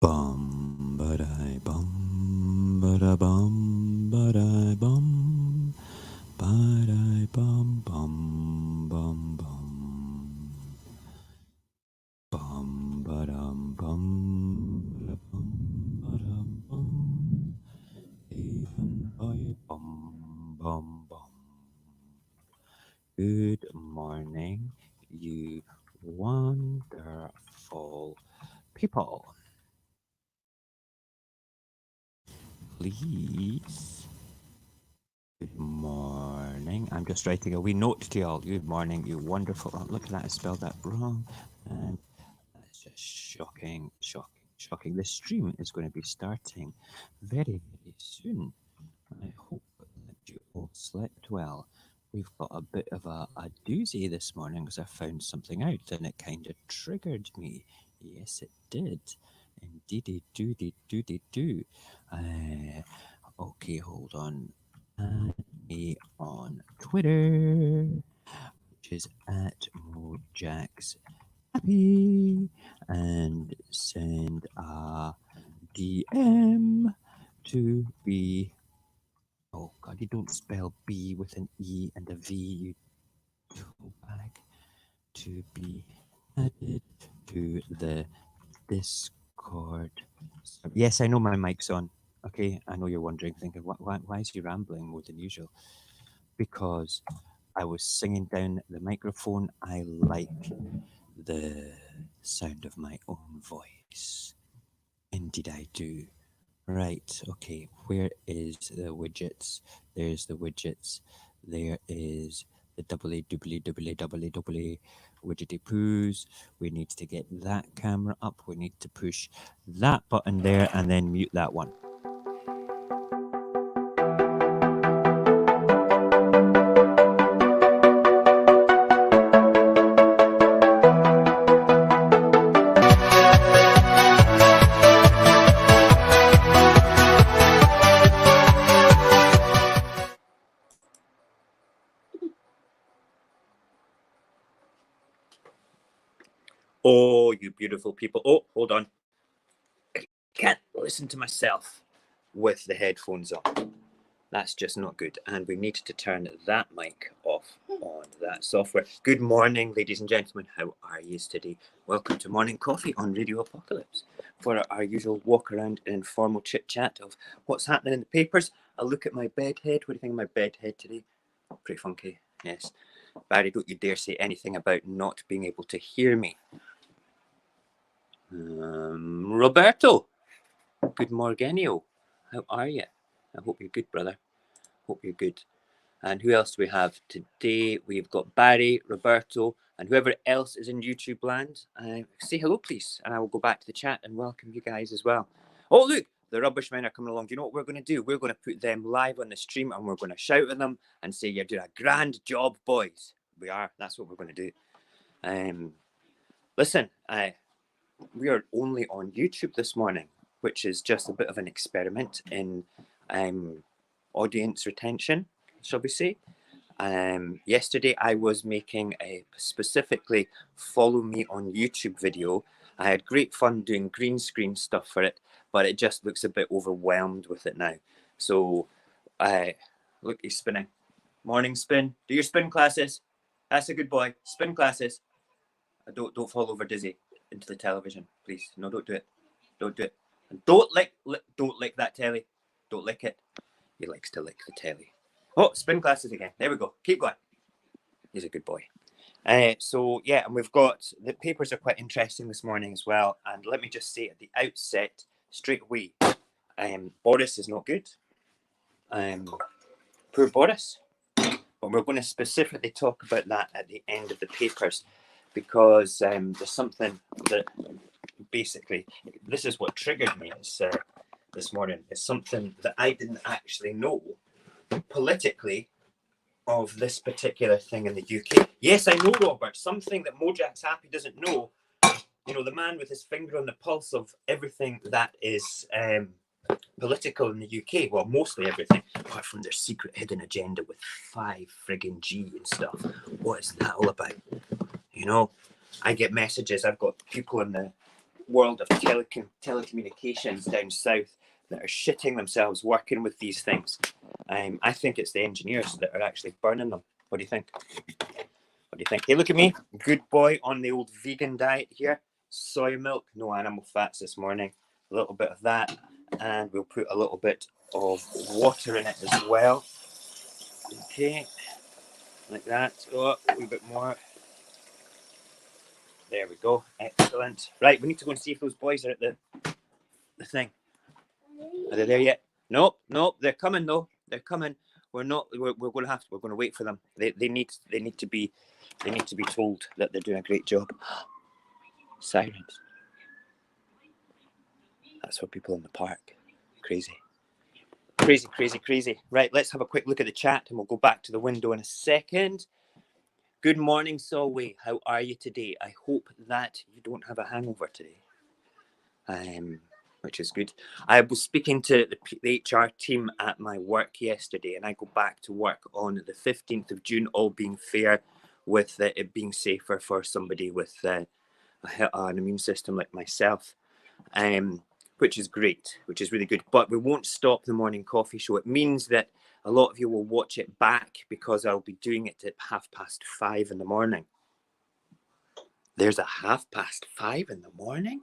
Bum ba-dai bum ba-da bum ba-dai bum ba-dai bum bum bum bum bum ba-dum bum ba-da bum ba-dum bum even boy bum bum bum. Good morning, you wonderful people. Please. Good morning. I'm just writing a wee note to you all. Good morning, you wonderful. Oh, look at that, I spelled that wrong. And that's just shocking, shocking, shocking. The stream is going to be starting very, very soon. I hope that you all slept well. We've got a bit of a doozy this morning because I found something out and it kind of triggered me. Yes, it did. Indeedy doody doody do. Okay, hold on. Add me on Twitter, which is at Mojax Happy, and send a DM to be. Oh God, you don't spell B with an E and a V, you toe bag. To be added to the Discord. Yes, I know my mic's on. Okay, I know you're wondering, thinking, why is he rambling more than usual? Because I was singing down the microphone. I like the sound of my own voice. Indeed, I do. Right, okay, where is the widgets? There's the widgets. There is the double widgety poos. We need to get that camera up. We need to push that button there and then mute that one. Oh, you beautiful people. Oh, hold on. I can't listen to myself with the headphones on. That's just not good. And we need to turn that mic off on that software. Good morning, ladies and gentlemen. How are you today? Welcome to Morning Coffee on Radio Apocalypse for our usual walk around and informal chit chat of what's happening in the papers. A look at my bed head. What do you think of my bed head today? Pretty funky, yes. Barry, don't you dare say anything about not being able to hear me. Roberto, good morgenio. How are you? I hope you're good, brother. Hope you're good. And who else do we have today? We've got Barry, Roberto, and whoever else is in YouTube land. Say hello, please, and I will go back to the chat and welcome you guys as well. Oh, look, the rubbish men are coming along. Do you know what we're going to do? We're going to put them live on the stream, and we're going to shout at them and say, "You're doing a grand job, boys." We are. That's what we're going to do. Listen, we are only on YouTube this morning, which is just a bit of an experiment in audience retention, shall we say. Yesterday I was making a specifically follow me on YouTube video. I had great fun doing green screen stuff for it, but it just looks a bit overwhelmed with it now. So look, he's spinning. Morning spin. Do your spin classes. That's a good boy. Spin classes. Don't fall over dizzy into the television, please. No, don't do it. Don't do it. And don't lick that telly. Don't lick it. He likes to lick the telly. Oh, spin classes again. There we go. Keep going. He's a good boy. So yeah, and we've got the papers are quite interesting this morning as well. And let me just say at the outset, straight away, Boris is not good. Poor Boris. But we're going to specifically talk about that at the end of the papers, because there's something that basically, this is what triggered me this morning. It's something that I didn't actually know politically of this particular thing in the UK. Yes, I know, Robert, something that Mojax Happy doesn't know. You know, the man with his finger on the pulse of everything that is political in the UK. Well, mostly everything, apart from their secret hidden agenda with 5 friggin' G and stuff. What is that all about? You know, I get messages. I've got people in the world of telecommunications down south that are shitting themselves working with these things. I think it's the engineers that are actually burning them. What do you think? What do you think? Hey, look at me. Good boy on the old vegan diet here. Soy milk, no animal fats this morning. A little bit of that. And we'll put a little bit of water in it as well. Okay. Like that. Oh, a little bit more. There we go. Excellent. Right, we need to go and see if those boys are at the thing. Are they there yet? Nope, nope. They're coming though. They're coming. We're not. We're going to have to. We're going to wait for them. They need to be told that they're doing a great job. Sirens. That's what people in the park. Crazy. Crazy, crazy, crazy. Right, let's have a quick look at the chat and we'll go back to the window in a second. Good morning, Solway. How are you today? I hope that you don't have a hangover today. Which is good. I was speaking to the HR team at my work yesterday, and I go back to work on the 15th of June, all being fair, with it being safer for somebody with an immune system like myself, which is great, which is really good. But we won't stop the morning coffee show. It means that a lot of you will watch it back because I'll be doing it at 5:30 in the morning. There's a 5:30 in the morning?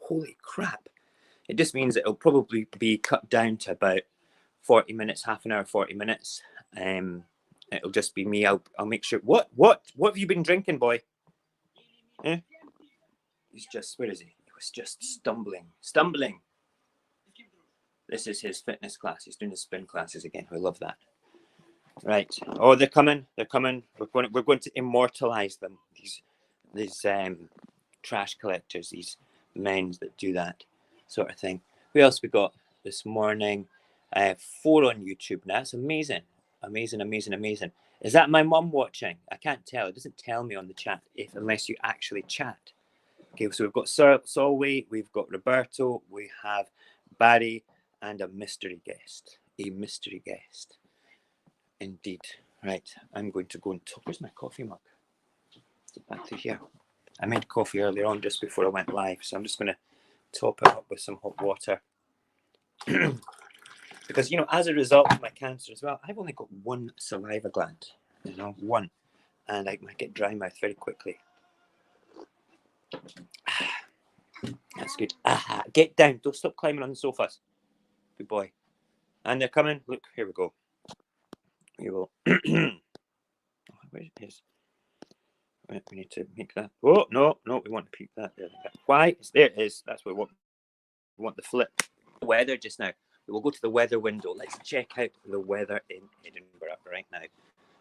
Holy crap. It just means it'll probably be cut down to about 40 minutes, half an hour, 40 minutes. It'll just be me. I'll make sure. What have you been drinking, boy? Eh? He's just, where is he? He was just stumbling. This is his fitness class. He's doing his spin classes again. I love that. Right. Oh, they're coming. They're coming. We're going to immortalize them. These trash collectors, these men that do that sort of thing. Who else we got this morning? 4 on YouTube now. That's amazing. Amazing. Is that my mum watching? I can't tell. It doesn't tell me on the chat unless you actually chat. Okay, so we've got Solway, we've got Roberto, we have Barry, and a mystery guest. Indeed. Right, I'm going to go and talk. Where's my coffee mug? Back to here. I made coffee earlier on just before I went live, so I'm just going to top it up with some hot water. Because, you know, as a result of my cancer as well, I've only got one saliva gland, you know, one. And I might get dry mouth very quickly. That's good. Get down. Don't stop climbing on the sofas. Good boy. And they're coming. Look, here we go. We will. Where it is? We need to make that. Oh, no, we want to peek that. There. Why? There it is. That's what we want. We want the flip. The weather just now. We will go to the weather window. Let's check out the weather in Edinburgh right now.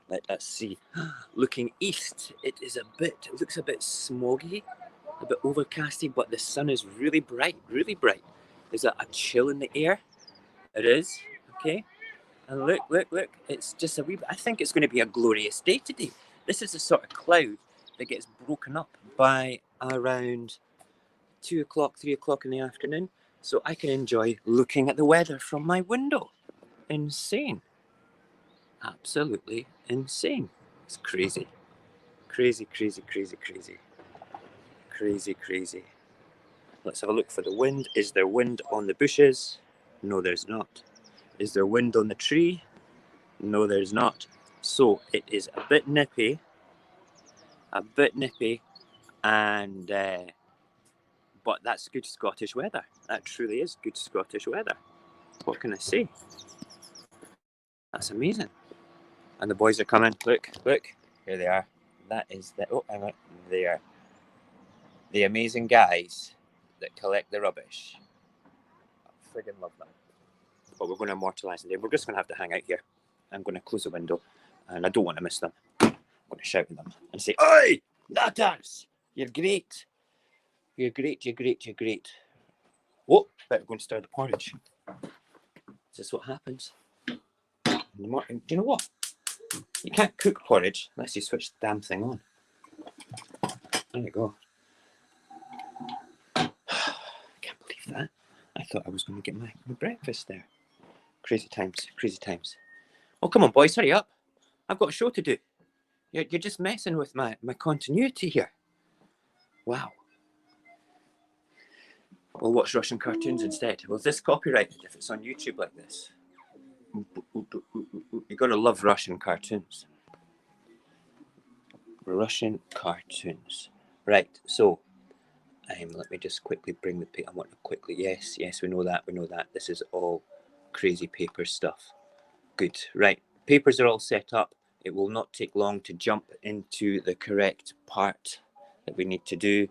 Let us see. Looking east, it looks a bit smoggy, a bit overcasty, but the sun is really bright. There's a chill in the air. It is, okay. And look. It's just a wee bit. I think it's going to be a glorious day today. This is the sort of cloud that gets broken up by around 2 o'clock, 3 o'clock in the afternoon. So I can enjoy looking at the weather from my window. Insane. Absolutely insane. It's crazy. Crazy. Let's have a look for the wind. Is there wind on the bushes? No, there's not. Is there wind on the tree? No, there's not. So it is a bit nippy, and but that's good Scottish weather. That truly is good Scottish weather. What can I say? That's amazing. And the boys are coming. Look. Here they are. That is the... Oh, hang on. They are the amazing guys that collect the rubbish. I friggin' love them. But we're going to immortalise them. We're just going to have to hang out here. I'm going to close the window. And I don't want to miss them. I'm going to shout at them and say, "Oi, nutters! You're great. You're great. Whoa, better go and stir the porridge. Is this what happens? Do you know what? You can't cook porridge unless you switch the damn thing on. There you go. I can't believe that. I thought I was going to get my breakfast there. Crazy times. Oh, come on, boys, hurry up. I've got a show to do. You're just messing with my continuity here. Wow. We'll watch Russian cartoons instead. Well, is this copyrighted if it's on YouTube like this? You gotta love Russian cartoons. Russian cartoons. Right, so let me just quickly bring the paper. I want to quickly. Yes, we know that. We know that. This is all crazy paper stuff. Good. Right, papers are all set up. It will not take long to jump into the correct part that we need to do.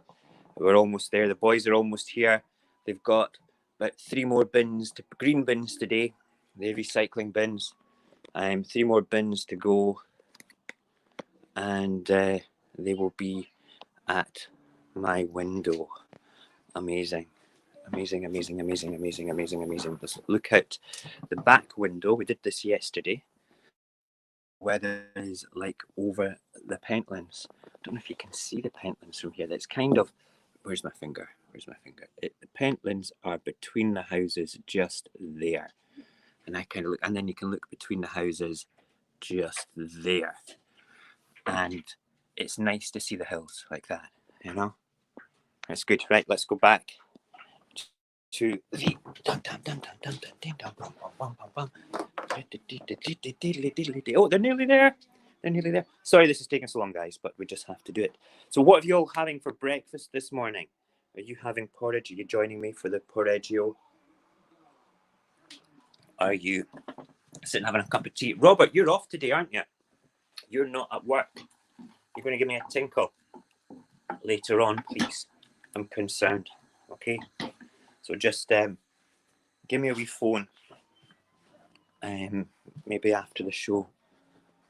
We're almost there. The boys are almost here. They've got about 3 more bins, green bins today. They're recycling bins. 3 more bins to go, and they will be at my window. Amazing. Amazing, amazing, amazing, amazing, amazing, amazing. Let's look out the back window. We did this yesterday. Weather is like over the Pentlands. I don't know if you can see the Pentlands from here. That's kind of, where's my finger? The Pentlands are between the houses just there. And I kind of look, and then you can look between the houses just there. And it's nice to see the hills like that, you know? That's good. Right, let's go back to the oh, they're nearly there. Sorry this is taking so long, guys, but we just have to do it. So what are you all having for breakfast this morning? Are you having porridge? Are you joining me for the porridge-o? Are you sitting having a cup of tea? Robert, you're off today, aren't you? You're not at work. You're going to give me a tinkle later on, please. I'm concerned. Okay, so just give me a wee phone. Maybe after the show.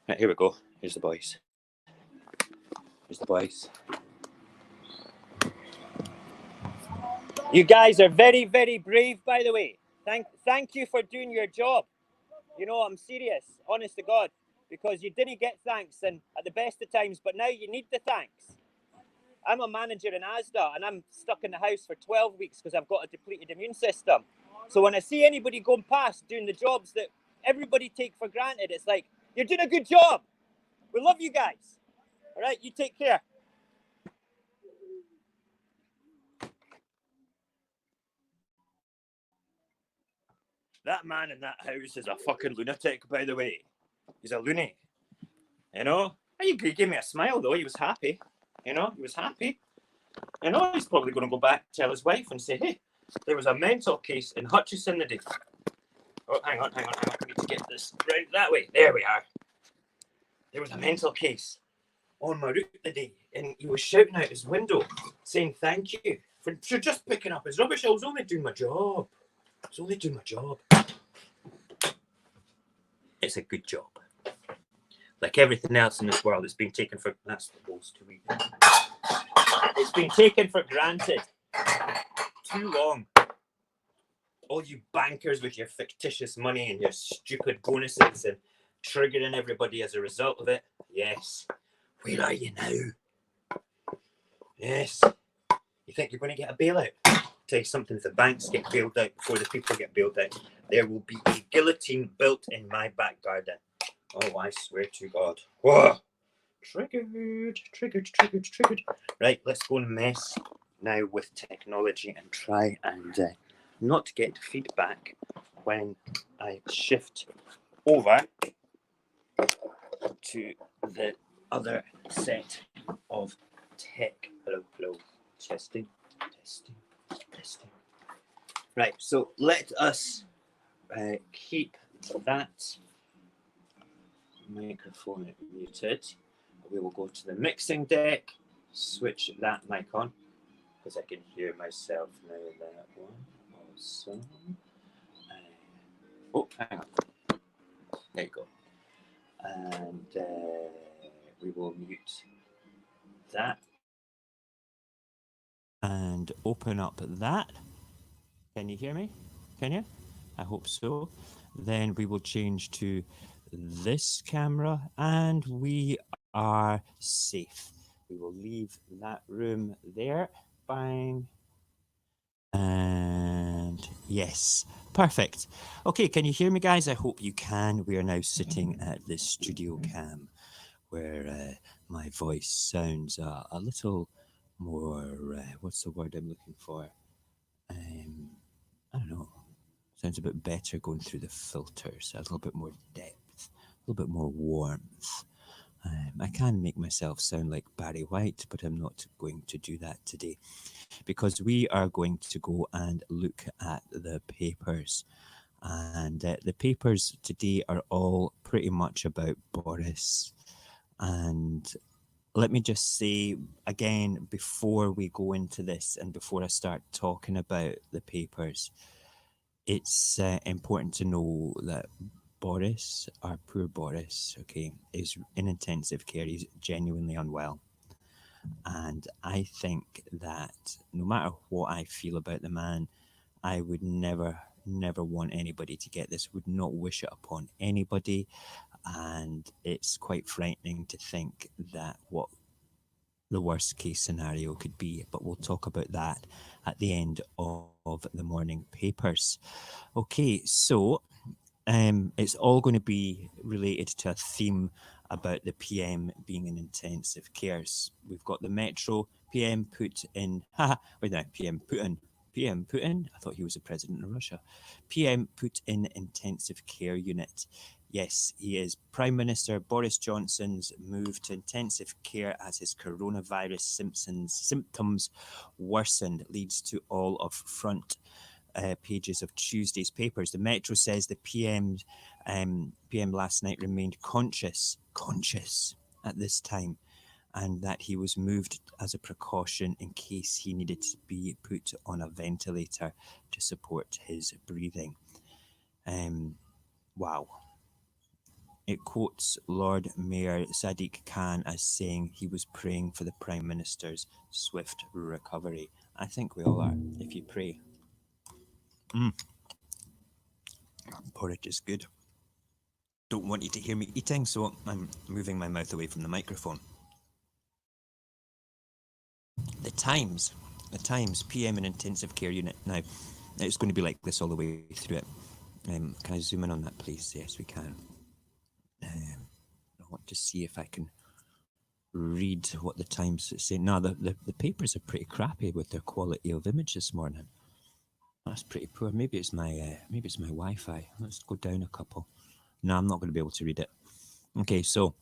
Right, here we go. Here's the boys. You guys are very, very brave, by the way. Thank you for doing your job. You know, I'm serious, honest to God, because you didn't get thanks and at the best of times, but now you need the thanks. I'm a manager in Asda and I'm stuck in the house for 12 weeks because I've got a depleted immune system. So when I see anybody going past doing the jobs that everybody take for granted, it's like, you're doing a good job. We love you guys. All right, you take care. That man in that house is a fucking lunatic, by the way. He's a loony. You know? He gave me a smile, though. He was happy. You know? He was happy. You know? He's probably going to go back, tell his wife, and say, hey, there was a mental case in Hutchison today. Oh, hang on. I need to get this right that way. There we are. There was a mental case on my route today, and he was shouting out his window, saying thank you for just picking up his rubbish. I was only doing my job. It's a good job. Like everything else in this world, it's been taken for It's been taken for granted too long. All you bankers with your fictitious money and your stupid bonuses and triggering everybody as a result of it. Yes. Where are you now? Yes. You think you're going to get a bailout? I'll tell you something, if the banks get bailed out before the people get bailed out, there will be a guillotine built in my back garden. Oh, I swear to God. Whoa. Triggered. Right, let's go and mess now with technology and try and not get feedback when I shift over to the other set of tech. Hello. Testing. Right, so let us keep that microphone muted. We will go to the mixing deck, switch that mic on, because I can hear myself now. That one. Awesome. Oh, hang on. There you go. And we will mute that. And open up that. Can you hear me? Can you? I hope so. Then we will change to this camera and we are safe. We will leave that room there. Bang. And yes, perfect. Okay, can you hear me, guys? I hope you can. We are now sitting at the studio cam where my voice sounds a little more, what's the word I'm looking for? I don't know. Sounds a bit better going through the filters. A little bit more depth, a little bit more warmth. I can make myself sound like Barry White, but I'm not going to do that today because we are going to go and look at the papers. And the papers today are all pretty much about Boris. And let me just say again, before we go into this and before I start talking about the papers, it's important to know that Boris, our poor Boris, okay, is in intensive care. He's genuinely unwell. And I think that no matter what I feel about the man, I would never, never want anybody to get this, would not wish it upon anybody. And it's quite frightening to think that what the worst case scenario could be. But we'll talk about that at the end of the morning papers. Okay, so it's all going to be related to a theme about the PM being in intensive cares. We've got the Metro PM put in. Wait, no, PM Putin. PM Putin. I thought he was the president of Russia. PM put in intensive care unit. Yes, he is. Prime Minister Boris Johnson's move to intensive care as his coronavirus symptoms worsened leads to all of front pages of Tuesday's papers. The Metro says the PM last night remained conscious at this time, and that he was moved as a precaution in case he needed to be put on a ventilator to support his breathing. Wow. It quotes Lord Mayor Sadiq Khan as saying he was praying for the Prime Minister's swift recovery. I think we all are, if you pray. Porridge is good. Don't want you to hear me eating, so I'm moving my mouth away from the microphone. The Times, PM in intensive care unit. Now, it's going to be like this all the way through it. Can I zoom in on that, please? Yes, we can. I want to see if I can read what the Times is saying. No, the papers are pretty crappy with their quality of image this morning. That's pretty poor. Maybe it's my Wi-Fi. Let's go down a couple. No, I'm not going to be able to read it. Okay, so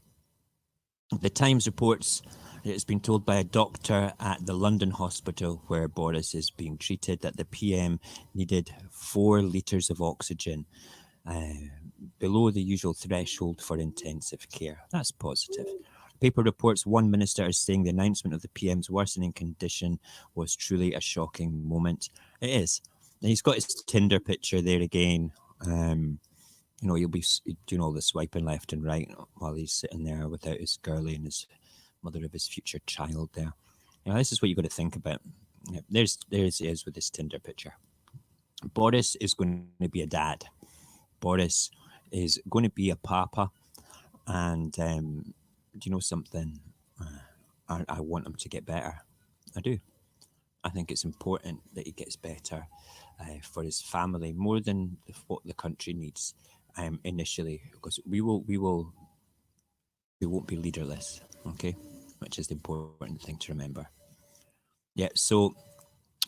the Times reports it's been told by a doctor at the London hospital where Boris is being treated that the PM needed 4 litres of oxygen, below the usual threshold for intensive care. That's positive. The paper reports one minister is saying the announcement of the PM's worsening condition was truly a shocking moment. It is. And he's got his Tinder picture there again. He'll be doing all the swiping left and right while he's sitting there without his girlie and his mother of his future child there. This is what you've got to think about. There he is with his Tinder picture. Boris is going to be a dad. Boris is going to be a papa. And do you know something? I want him to get better. I do. I think it's important that he gets better for his family, more than what the country needs initially, because we won't be leaderless, okay? Which is the important thing to remember. Yeah, so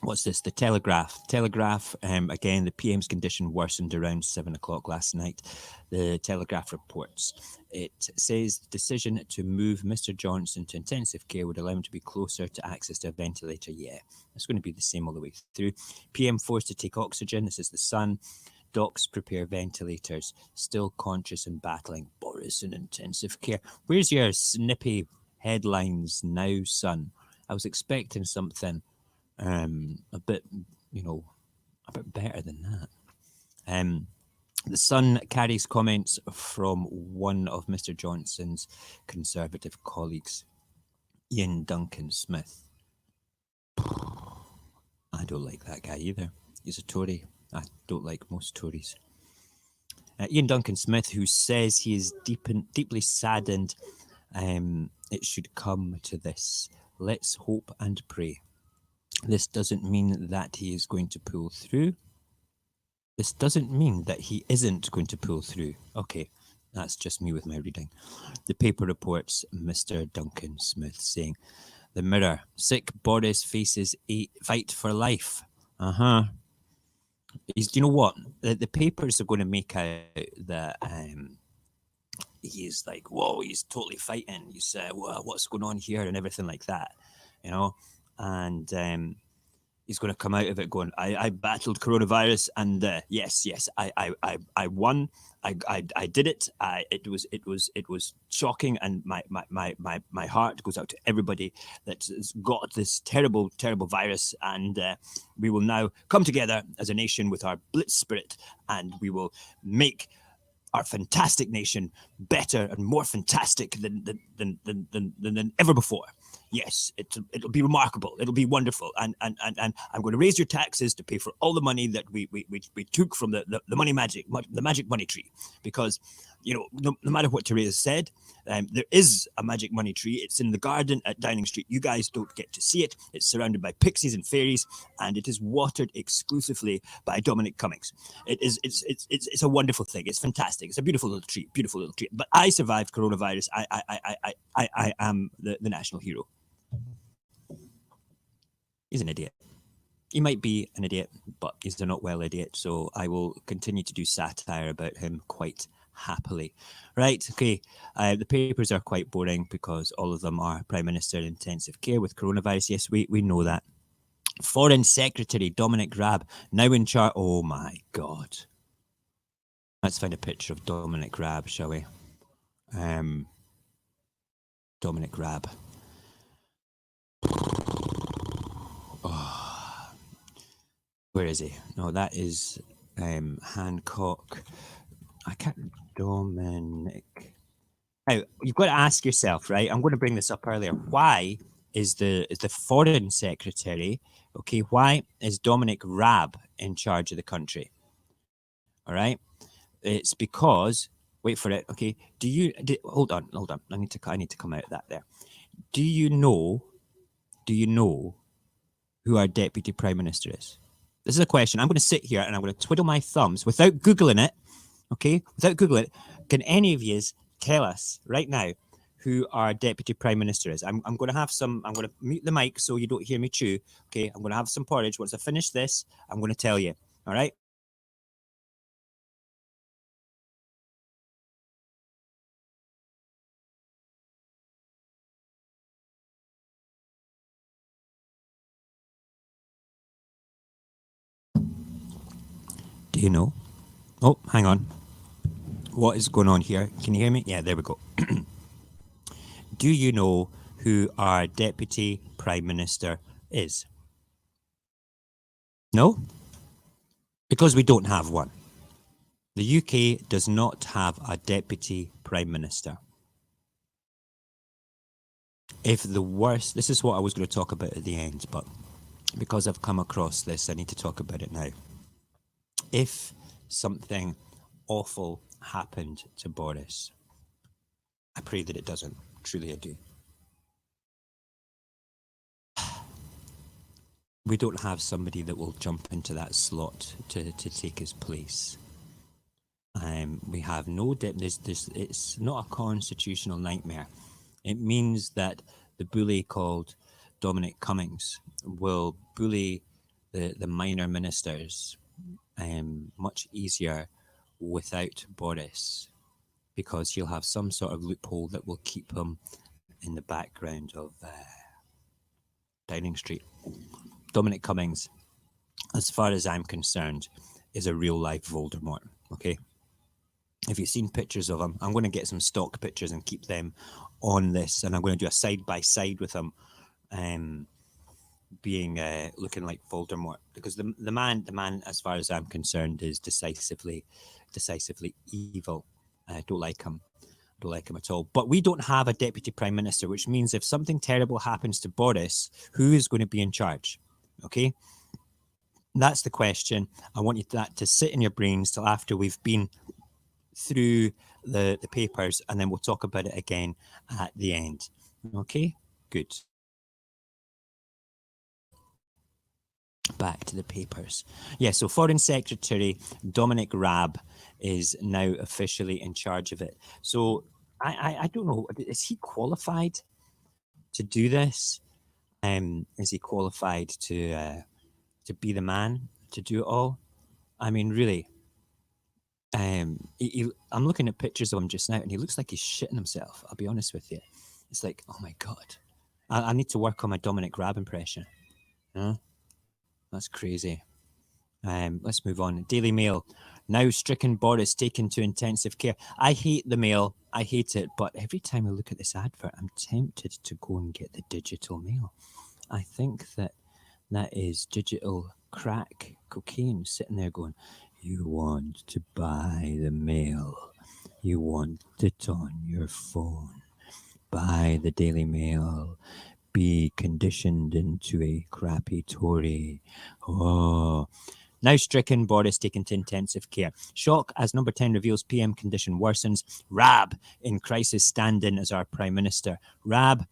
what's this? The Telegraph. Again, the PM's condition worsened around 7 o'clock last night. The Telegraph reports. It says the decision to move Mr. Johnson to intensive care would allow him to be closer to access to a ventilator. Yeah, it's going to be the same all the way through. PM forced to take oxygen. This is the Sun. Docs prepare ventilators. Still conscious and battling. Boris in intensive care. Where's your snippy headlines now, Sun? I was expecting something a bit better than that. The Sun carries comments from one of Mr. Johnson's Conservative colleagues, Ian Duncan Smith. I don't like that guy either. He's a Tory. I don't like most Tories. Ian Duncan Smith, who says he is deeply saddened it should come to this. Let's hope and pray. This doesn't mean that he is going to pull through. This doesn't mean that he isn't going to pull through. Okay, that's just me with my reading. The paper reports Mr. Duncan Smith saying, the Mirror, sick Boris faces a fight for life. Do you know what? The papers are going to make out that he's like, whoa, he's totally fighting. He's, what's going on here and everything like that, you know? And he's going to come out of it going, I battled coronavirus, and yes, I won. I did it. It was shocking, and my heart goes out to everybody that's got this terrible virus, and we will now come together as a nation with our blitz spirit, and we will make our fantastic nation better and more fantastic than ever before. Yes, it'll be remarkable. It'll be wonderful. And I'm going to raise your taxes to pay for all the money that we took from the magic money tree. Because, you know, no matter what Theresa said, there is a magic money tree. It's in the garden at Downing Street. You guys don't get to see it. It's surrounded by pixies and fairies, and it is watered exclusively by Dominic Cummings. It's a wonderful thing. It's fantastic. It's a beautiful little tree. But I survived coronavirus. I am the national hero. He's an idiot. He might be an idiot, but he's a not well idiot. So I will continue to do satire about him quite happily. Right, okay. The papers are quite boring because all of them are Prime Minister intensive care with coronavirus. Yes, we know that. Foreign Secretary Dominic Raab now in charge. Oh my God. Let's find a picture of Dominic Raab, shall we? Dominic Raab. Oh. Where is he? No, that is Hancock. I can't. Dominic. Now, you've got to ask yourself, right? I'm going to bring this up earlier. Why is the Foreign Secretary, okay, why is Dominic Raab in charge of the country? All right? It's because, wait for it, okay, hold on, I need to come out of that there. Do you know who our Deputy Prime Minister is? This is a question. I'm going to sit here and I'm going to twiddle my thumbs without Googling it, okay? Without Googling it. Can any of you tell us right now who our Deputy Prime Minister is? I'm going to mute the mic so you don't hear me chew, okay? I'm going to have some porridge. Once I finish this, I'm going to tell you, all right? Do you know? Oh, hang on. What is going on here? Can you hear me? Yeah, there we go. Do you know who our Deputy Prime Minister is? No? Because we don't have one. The UK does not have a Deputy Prime Minister. If the worst, this is what I was going to talk about at the end, but because I've come across this, I need to talk about it now. If something awful happened to Boris, I pray that it doesn't. Truly I do. We don't have somebody that will jump into that slot to take his place. We have no it's not a constitutional nightmare. It means that the bully called Dominic Cummings will bully the minor ministers much easier without Boris, because he'll have some sort of loophole that will keep him in the background of Downing Street. Dominic Cummings, as far as I'm concerned, is a real life Voldemort, okay? If you've seen pictures of him, I'm going to get some stock pictures and keep them on this, and I'm going to do a side-by-side with him being looking like Voldemort, because the man, as far as I'm concerned, is decisively evil. I don't like him at all. But we don't have a Deputy Prime Minister, which means if something terrible happens to Boris, who is going to be in charge? Okay, that's the question. I want you to sit in your brains till after we've been through the papers, and then we'll talk about it again at the end. Okay, good. Back to the papers. Yeah, so Foreign Secretary Dominic Raab is now officially in charge of it. So I don't know, is he qualified to do this? Is he qualified to to be the man, to do it all. I mean, really. I'm looking at pictures of him just now, and he looks like he's shitting himself. I'll be honest with you. It's like, oh my god, I need to work on my Dominic Raab impression. Huh? That's crazy. Let's move on. Daily Mail. Now stricken Boris taken to intensive care. I hate the Mail. I hate it. But every time I look at this advert, I'm tempted to go and get the digital Mail. I think that is digital crack cocaine sitting there going, you want to buy the Mail. You want it on your phone. Buy the Daily Mail. Be conditioned into a crappy Tory. Oh. Now stricken, Boris taken to intensive care. Shock as number 10 reveals PM condition worsens. RAB in crisis stand-in as our Prime Minister. RAB,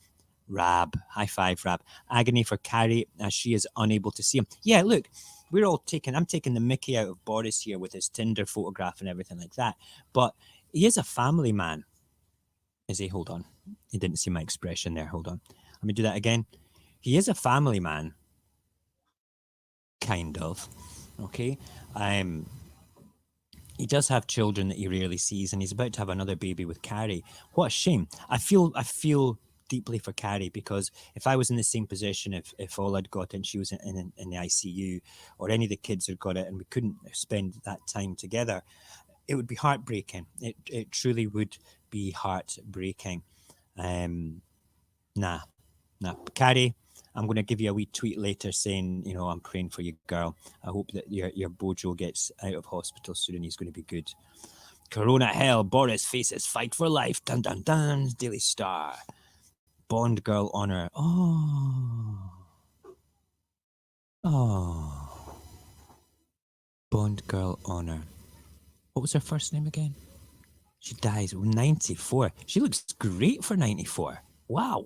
high five, RAB. Agony for Carrie as she is unable to see him. Yeah, look, I'm taking the mickey out of Boris here with his Tinder photograph and everything like that. But he is a family man. Is he? Hold on. He didn't see my expression there. Hold on. Let me do that again. He is a family man. Kind of. Okay. He does have children that he rarely sees, and he's about to have another baby with Carrie. What a shame. I feel deeply for Carrie, because if I was in the same position, if all I'd got and she was in the ICU, or any of the kids had got it and we couldn't spend that time together, it would be heartbreaking. It truly would be heartbreaking. Nah. Carrie, I'm going to give you a wee tweet later saying, I'm praying for you, girl. I hope that your Bojo gets out of hospital soon and he's going to be good. Corona hell, Boris faces fight for life. Dun dun dun. Daily Star. Bond girl honor. Oh. Bond girl honor. What was her first name again? She dies 94. She looks great for 94. Wow.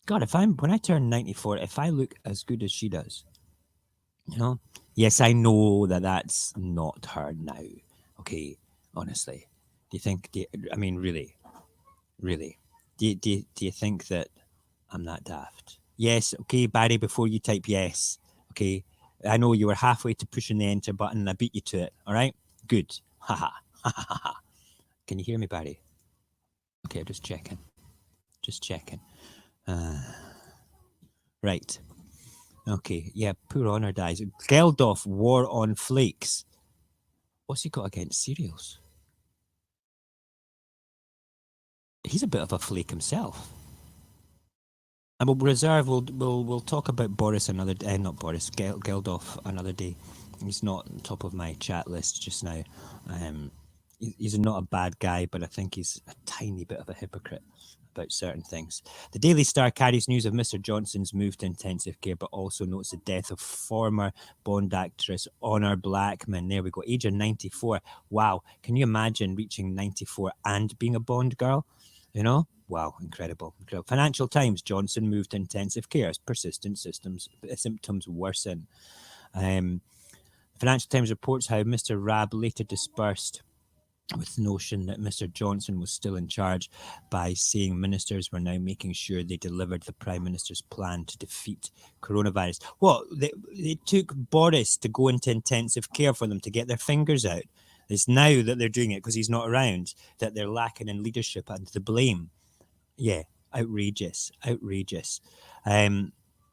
God, when I turn 94, if I look as good as she does, yes, I know that that's not her now. Okay, honestly, really, do you think that I'm that daft? Yes, okay, Barry, before you type yes, okay, I know you were halfway to pushing the enter button and I beat you to it, all right? Good. Haha. Can you hear me, Barry? Okay, I'm just checking. Right. Okay, yeah, poor Honor dies. Geldof, war on flakes. What's he got against cereals? He's a bit of a flake himself. And we'll talk about Boris another day. Not Boris, Geldof another day. He's not on top of my chat list just now. He's not a bad guy, but I think he's a tiny bit of a hypocrite about certain things. The Daily Star carries news of Mr. Johnson's move to intensive care, but also notes the death of former Bond actress Honor Blackman. There we go, age of 94. Wow, can you imagine reaching 94 and being a Bond girl? Wow, incredible. Financial Times, Johnson moved to intensive care as persistent symptoms worsen. Financial Times reports how Mr. Raab later dispersed with the notion that Mr. Johnson was still in charge by saying ministers were now making sure they delivered the Prime Minister's plan to defeat coronavirus. What? They took Boris to go into intensive care for them to get their fingers out. It's now that they're doing it because he's not around that they're lacking in leadership and the blame. Yeah, outrageous.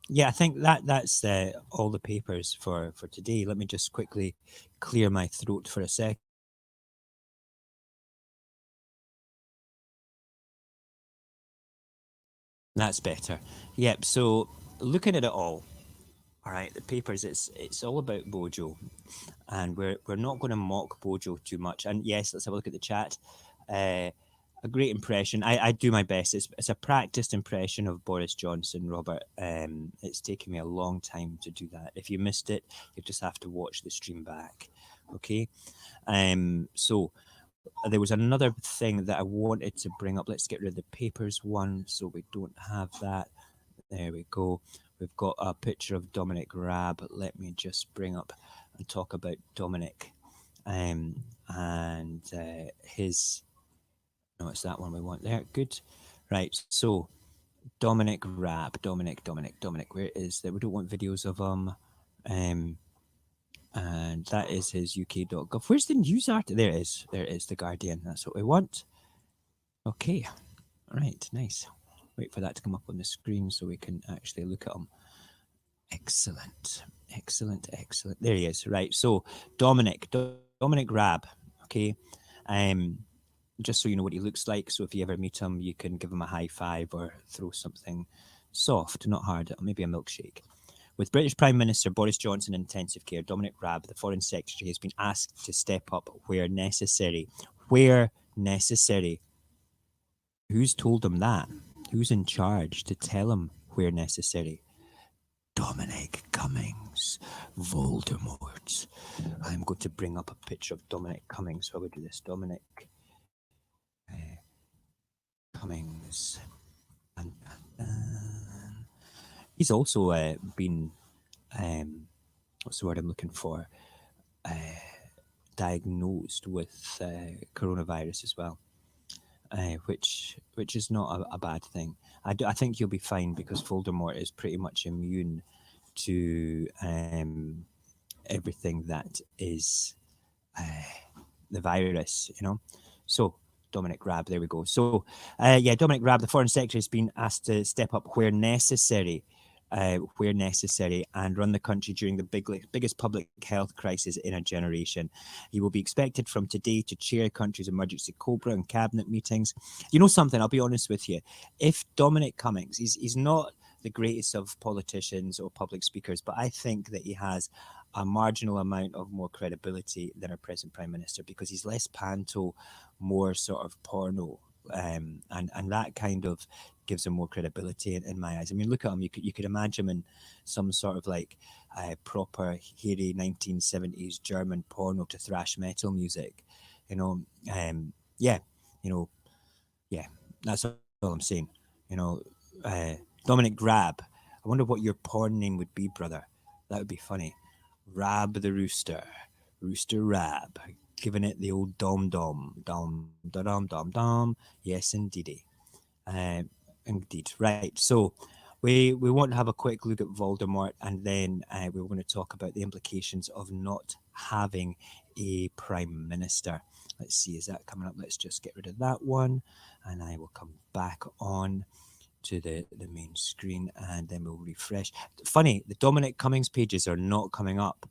Yeah, I think that's all the papers for today. Let me just quickly clear my throat for a sec. That's better. Yep. So looking at it all right, the papers. It's all about Bojo, and we're not going to mock Bojo too much. And yes, let's have a look at the chat. A great impression. I do my best. It's a practiced impression of Boris Johnson, Robert. It's taken me a long time to do that. If you missed it, you just have to watch the stream back. Okay. So there was another thing that I wanted to bring up. Let's get rid of the papers one so we don't have that. There we go. We've got a picture of Dominic Raab. Let me just bring up and talk about Dominic and his... No, it's that one we want there. Good. Right, so Dominic Raab. Dominic. Where is that? We don't want videos of him. And that is his UK.gov. Where's the news article? There it is. There it is. The Guardian. That's what we want. Okay. Right. Nice. Wait for that to come up on the screen so we can actually look at them. Excellent. Excellent. Excellent. There he is. Right. So Dominic Raab. Okay. Um, just so you know what he looks like. So if you ever meet him, you can give him a high five or throw something soft, not hard, maybe a milkshake. With British Prime Minister Boris Johnson in intensive care, Dominic Raab, the Foreign Secretary, has been asked to step up where necessary. Where necessary. Who's told him that? Who's in charge to tell him where necessary? Dominic Cummings, Voldemort. I'm going to bring up a picture of Dominic Cummings while we do this. Dominic Cummings. He's also been, what's the word I'm looking for? Diagnosed with coronavirus as well, which is not a bad thing. I think you'll be fine because Voldemort is pretty much immune to everything that is the virus, you know. So Dominic Raab, there we go. So yeah, Dominic Raab, the Foreign Secretary, has been asked to step up where necessary. And run the country during the biggest public health crisis in a generation. He will be expected from today to chair country's emergency COBRA and cabinet meetings. You know something, I'll be honest with you. If Dominic Cummings, he's not the greatest of politicians or public speakers, but I think that he has a marginal amount of more credibility than our present Prime Minister because he's less panto, more sort of porno. And that kind of gives him more credibility in my eyes. I mean, look at him. You could imagine him in some sort of like proper hairy 1970s German porno to thrash metal music. You know, yeah, you know, yeah. That's all I'm saying. You know, Dominic Grab. I wonder what your porn name would be, brother. That would be funny. Rab the Rooster, Rooster Rab, giving it the old dom dom dom da dom dom dom. Yes, indeedy. Indeed. Right. So we want to have a quick look at Voldemort, and then we're going to talk about the implications of not having a prime minister. Let's see, is that coming up? Let's just get rid of that one, and I will come back on to the main screen, and then we'll refresh. Funny, the Dominic Cummings pages are not coming up.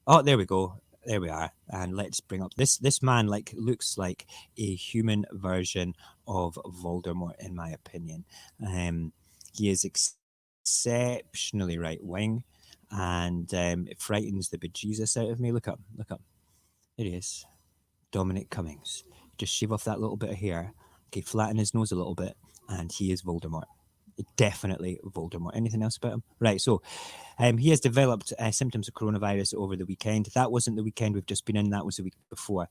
Oh, there we go. There we are. And let's bring up this man like looks like a human version of Voldemort in my opinion. He is exceptionally right wing and it frightens the bejesus out of me. Look up, look up. There he is. Dominic Cummings. Just shave off that little bit of hair. Okay, flatten his nose a little bit, and he is Voldemort. Definitely Voldemort. Anything else about him? Right. So, he has developed symptoms of coronavirus over the weekend. That wasn't the weekend we've just been in. That was the week before.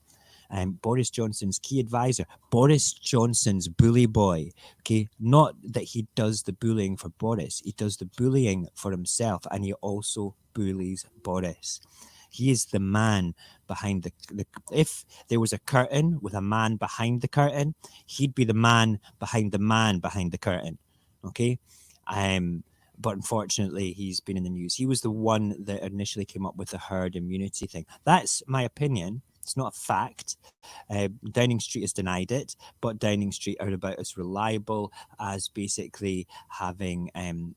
Boris Johnson's key advisor, Boris Johnson's bully boy. Okay, not that he does the bullying for Boris. He does the bullying for himself, and he also bullies Boris. He is the man behind the. If there was a curtain with a man behind the curtain, he'd be the man behind the curtain. Okay, but unfortunately, he's been in the news. He was the one that initially came up with the herd immunity thing. That's my opinion. It's not a fact. Downing Street has denied it, but Downing Street are about as reliable as basically having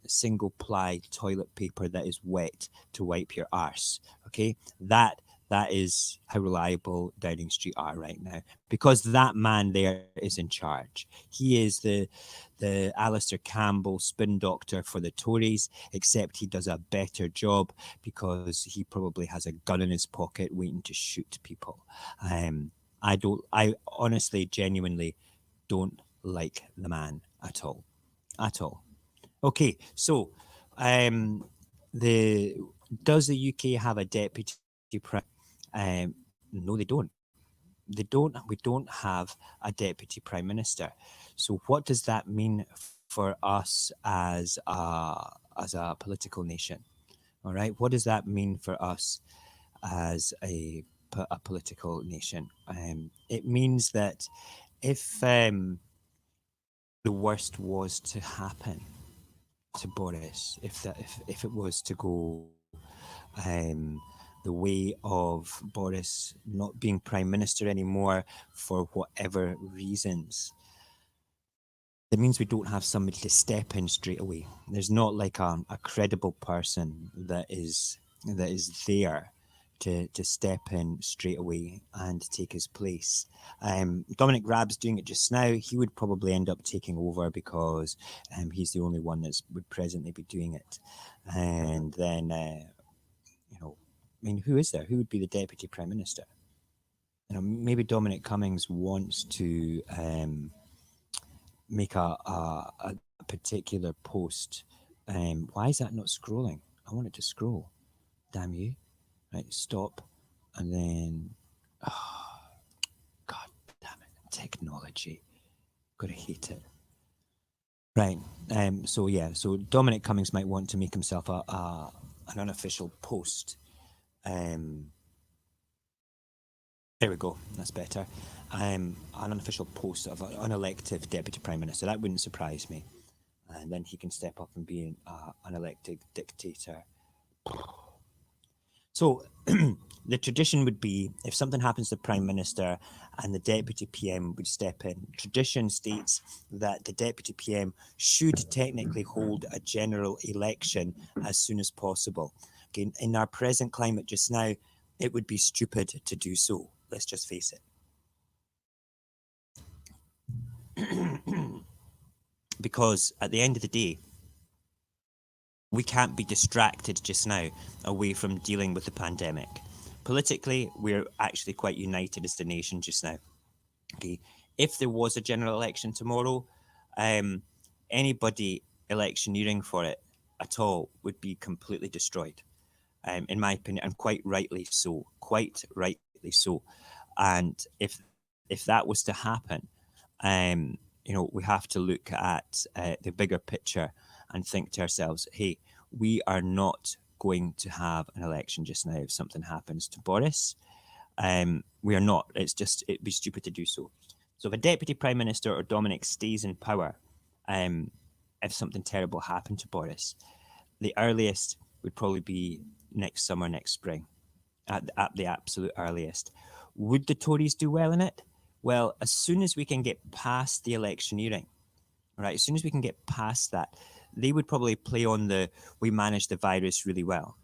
single ply toilet paper that is wet to wipe your arse. Okay, that is how reliable Downing Street are right now because that man there is in charge. He is the Alistair Campbell spin doctor for the Tories, except he does a better job because he probably has a gun in his pocket waiting to shoot people. I honestly, genuinely don't like the man at all. At all. Okay, so the does the UK have a deputy prime? No, they don't. They don't. We don't have a deputy prime minister. So what does that mean for us as a political nation? All right. What does that mean for us as a political nation? It means that if the worst was to happen to Boris, if it was to go the way of Boris not being prime minister anymore for whatever reasons. It means we don't have somebody to step in straight away. There's not like a credible person that is there to step in straight away and take his place. Dominic Raab's doing it just now. He would probably end up taking over because he's the only one that would presently be doing it. And then, I mean, who is there? Who would be the deputy prime minister? Maybe Dominic Cummings wants to make a particular post. Why is that not scrolling? I want it to scroll. Damn you. Right, stop. And then, God damn it. Technology. Gotta hate it. Right. So Dominic Cummings might want to make himself an unofficial post. There we go. That's better. An unofficial post of an unelected deputy prime minister. That wouldn't surprise me. And then he can step up and be an unelected dictator. So the tradition would be if something happens to prime minister and the deputy PM would step in. Tradition states that the deputy PM should technically hold a general election as soon as possible. Okay, in our present climate just now, it would be stupid to do so. Let's just face it. Because at the end of the day, we can't be distracted just now away from dealing with the pandemic. Politically, we're actually quite united as the nation just now. Okay, if there was a general election tomorrow, anybody electioneering for it at all would be completely destroyed, in my opinion, and quite rightly so. Quite rightly so. And if that was to happen, we have to look at the bigger picture and think to ourselves, hey, we are not going to have an election just now if something happens to Boris. We are not. It'd be stupid to do so. So if a deputy prime minister or Dominic stays in power, if something terrible happened to Boris, the earliest would probably be next summer, next spring, at the absolute earliest. Would the Tories do well in it? Well, as soon as we can get past the electioneering, right, as soon as we can get past that, they would probably play on we managed the virus really well,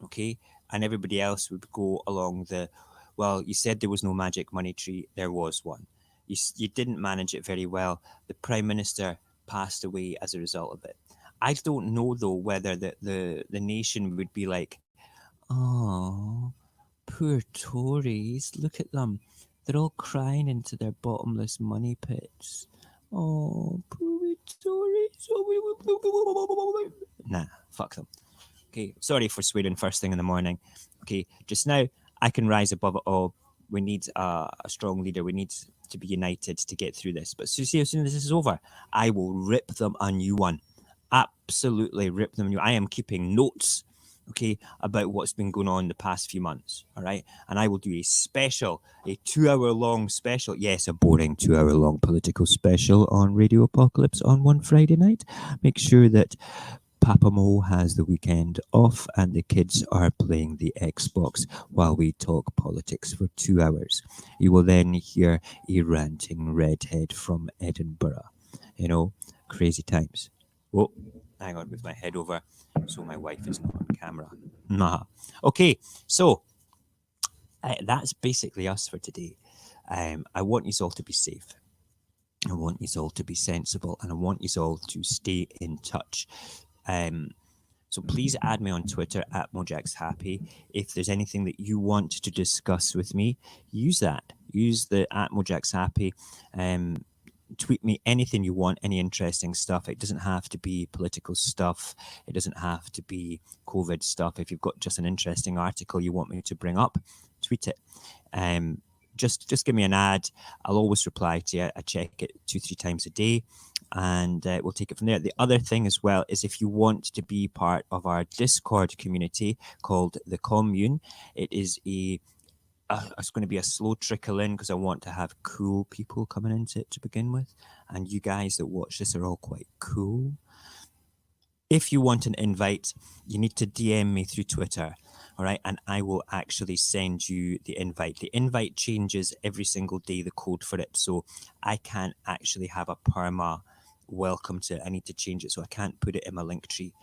okay? And everybody else would go along well, you said there was no magic money tree. There was one. You didn't manage it very well. The Prime Minister passed away as a result of it. I don't know, though, whether the nation would be like, oh, poor Tories, look at them. They're all crying into their bottomless money pits. Oh, poor Tories. Nah, fuck them. Okay, sorry for swearing first thing in the morning. Okay, just now, I can rise above it all. We need a strong leader. We need to be united to get through this. But see, as soon as this is over, I will rip them a new one. Absolutely rip them a new. I am keeping notes, okay, about what's been going on the past few months, all right? And I will do a 2-hour-long special. Yes, a boring 2-hour-long political special on Radio Apocalypse on one Friday night. Make sure that Papa Mo has the weekend off and the kids are playing the Xbox while we talk politics for 2 hours. You will then hear a ranting redhead from Edinburgh. Crazy times. Oh, hang on, move my head over so my wife is not on camera. Nah. Okay, so that's basically us for today. I want you all to be safe. I want you all to be sensible, and I want you all to stay in touch. So please add me on Twitter at Mojax Happy. If there's anything that you want to discuss with me, use that. Use the at Mojax Happy. Tweet me anything you want, any interesting stuff. It doesn't have to be political stuff. It doesn't have to be COVID stuff. If you've got just an interesting article you want me to bring up, tweet it. Just give me an ad. I'll always reply to you. I check it 2-3 times a day, and we'll take it from there. The other thing as well is if you want to be part of our Discord community called The Commune, it is it's going to be a slow trickle in because I want to have cool people coming into it to begin with. And you guys that watch this are all quite cool. If you want an invite, you need to DM me through Twitter. All right, and I will actually send you the invite. The invite changes every single day, the code for it. So I can't actually have a perma welcome to it. I need to change it. So I can't put it in my link tree.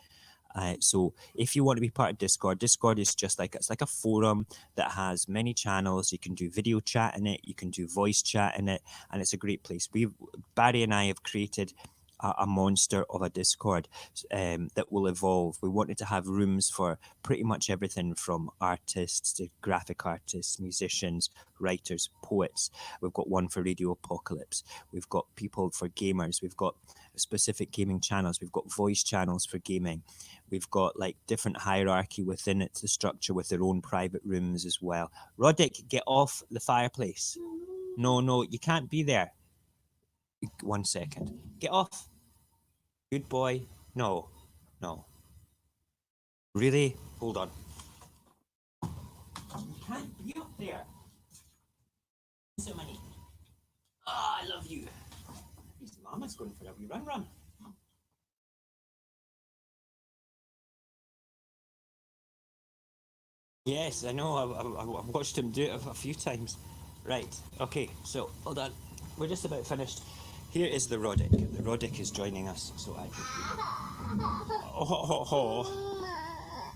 So if you want to be part of Discord is just like, it's like a forum that has many channels. You can do video chat in it, you can do voice chat in it, and it's a great place. Barry and I have created a monster of a Discord that will evolve. We wanted to have rooms for pretty much everything from artists to graphic artists, musicians, writers, poets. We've got one for Radio Apocalypse. We've got people for gamers. We've got specific gaming channels. We've got voice channels for gaming. We've got like different hierarchy within it, the structure with their own private rooms as well. Roddick, get off the fireplace. No, you can't be there. 1 second. Get off. Good boy. No. Really? Hold on. You can't be up there. So many. Oh, I love you. His mama's going for a wee run. Yes, I know. I've watched him do it a few times. Right. Okay. So hold on. We're just about finished. Here is the Roddick. The Roddick is joining us. So I.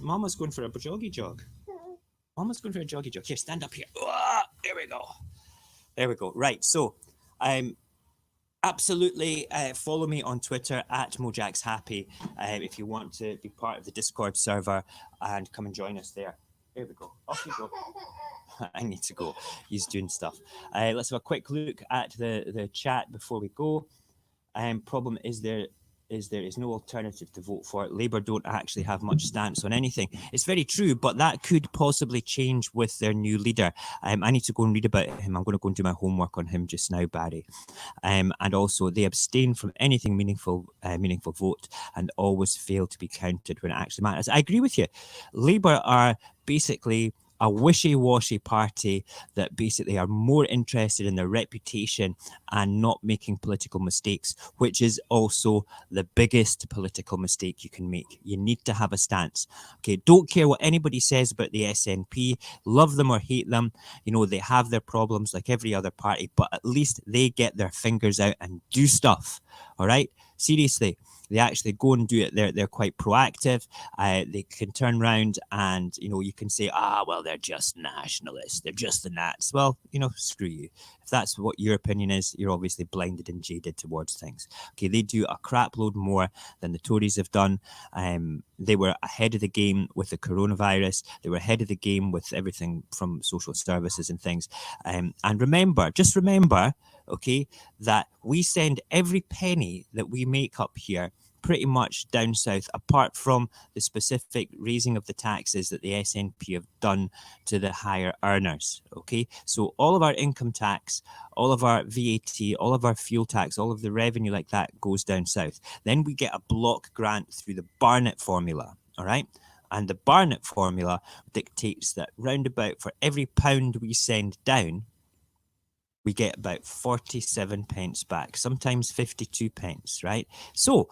Mama's going for a joggy jog. Mama's going for a joggy jog. Here, stand up here. There we go. Right. So, absolutely follow me on Twitter at Mojax Happy if you want to be part of the Discord server and come and join us there. There we go. Off you go. I need to go. He's doing stuff. Let's have a quick look at the chat before we go. Problem is there is no alternative to vote for. Labour don't actually have much stance on anything. It's very true, but that could possibly change with their new leader. I need to go and read about him. I'm going to go and do my homework on him just now, Barry. And also, they abstain from anything meaningful vote and always fail to be counted when it actually matters. I agree with you. Labour are basically a wishy-washy party that basically are more interested in their reputation and not making political mistakes, which is also the biggest political mistake you can make. You need to have a stance. Okay, don't care what anybody says about the SNP, love them or hate them. You know, they have their problems like every other party, but at least they get their fingers out and do stuff. All right? Seriously. They actually go and do it. They're quite proactive. They can turn around and, you know, you can say, well, they're just nationalists. They're just the Nats. Well, you know, screw you. If that's what your opinion is, you're obviously blinded and jaded towards things. Okay, they do a crap load more than the Tories have done. They were ahead of the game with the coronavirus. They were ahead of the game with everything from social services and things. And just remember, okay, that we send every penny that we make up here pretty much down south, apart from the specific raising of the taxes that the SNP have done to the higher earners. Okay, so all of our income tax, all of our VAT, all of our fuel tax, all of the revenue like that goes down south. Then we get a block grant through the Barnett formula. All right. And the Barnett formula dictates that roundabout for every pound we send down, we get about 47 pence back, sometimes 52 pence, right? So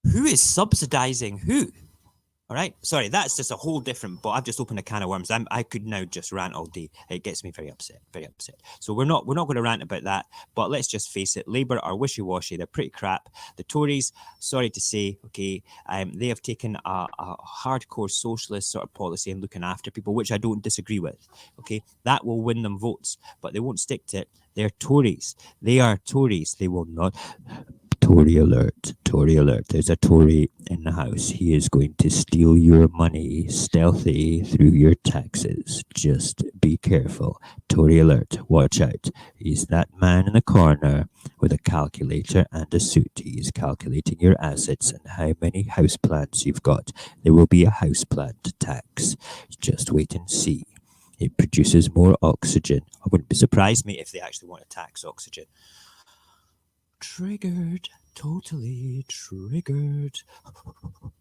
who is subsidizing who? All right. Sorry, that's just a whole different, but I've just opened a can of worms. I could now just rant all day. It gets me very upset, very upset. So we're not going to rant about that, but let's just face it. Labour are wishy-washy. They're pretty crap. The Tories, sorry to say, okay, they have taken a hardcore socialist sort of policy and looking after people, which I don't disagree with. Okay, that will win them votes, but they won't stick to it. They're Tories. They are Tories. They will not. Tory alert, Tory alert. There's a Tory in the house. He is going to steal your money stealthy through your taxes. Just be careful. Tory alert, watch out. He's that man in the corner with a calculator and a suit. He's calculating your assets and how many houseplants you've got. There will be a houseplant tax. Just wait and see. It produces more oxygen. I wouldn't be surprised, mate, if they actually want to tax oxygen. Triggered, totally triggered.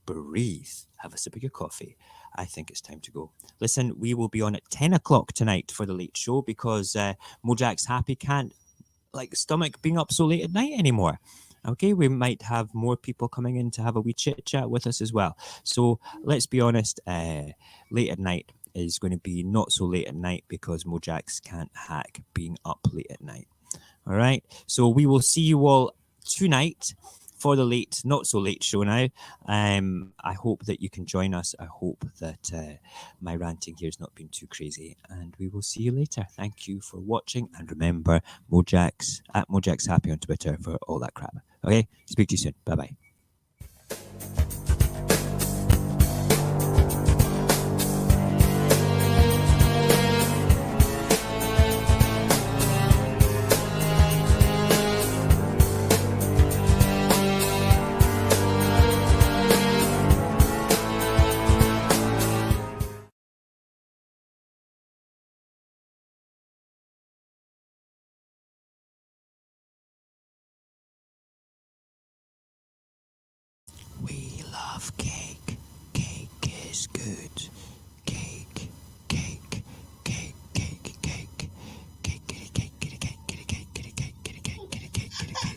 Breathe. Have a sip of your coffee. I think it's time to go. Listen, we will be on at 10 o'clock tonight for the late show because Mojax Happy can't stomach being up so late at night anymore. Okay, we might have more people coming in to have a wee chit chat with us as well. So let's be honest, late at night is going to be not so late at night because Mojax can't hack being up late at night. All right, so we will see you all tonight for the late, not so late show now. I hope that you can join us. I hope that my ranting here has not been too crazy, and we will see you later. Thank you for watching, and remember, Mojax at Mojax Happy on Twitter for all that crap. Okay, speak to you soon. Bye bye. We love cake. Cake is good.